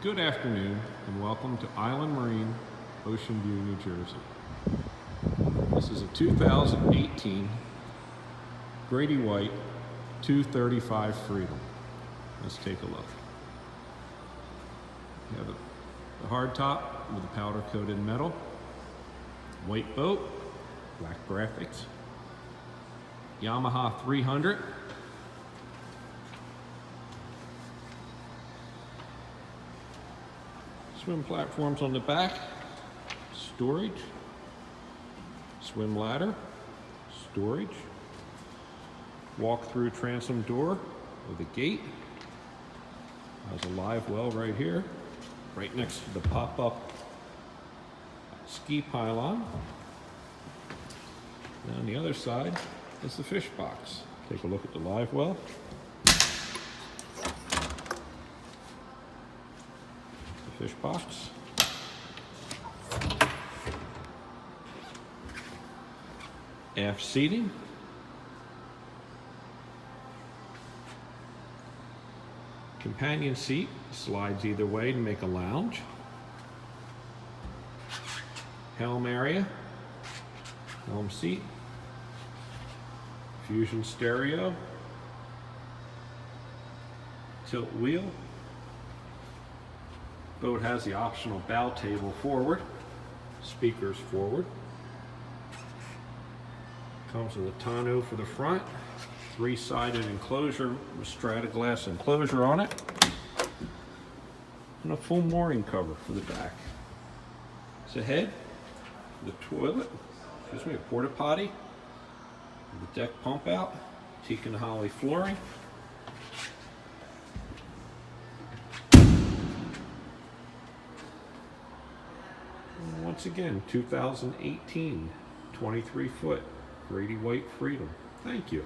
Good afternoon and welcome to Island Marine, Ocean View, New Jersey. This is a 2018 Grady-White 235 Freedom. Let's take a look. You have the hard top with the powder coated metal, white boat, black graphics, Yamaha 300. Swim platforms on the back, storage, swim ladder, storage, walk-through transom door with a gate. There's a live well right here, right next to the pop-up ski pylon. And on the other side is the fish box. Take a look at the live well. Fish box. Aft seating. Companion seat slides either way to make a lounge. Helm area. Helm seat. Fusion stereo. Tilt wheel. Boat has the optional bow table forward, speakers forward. Comes with a tonneau for the front, three-sided enclosure with strata glass enclosure on it, and a full mooring cover for the back. It's a head, the toilet, a porta potty, the deck pump out, teak and holly flooring. Once again, 2018, 23-foot Grady-White Freedom. Thank you.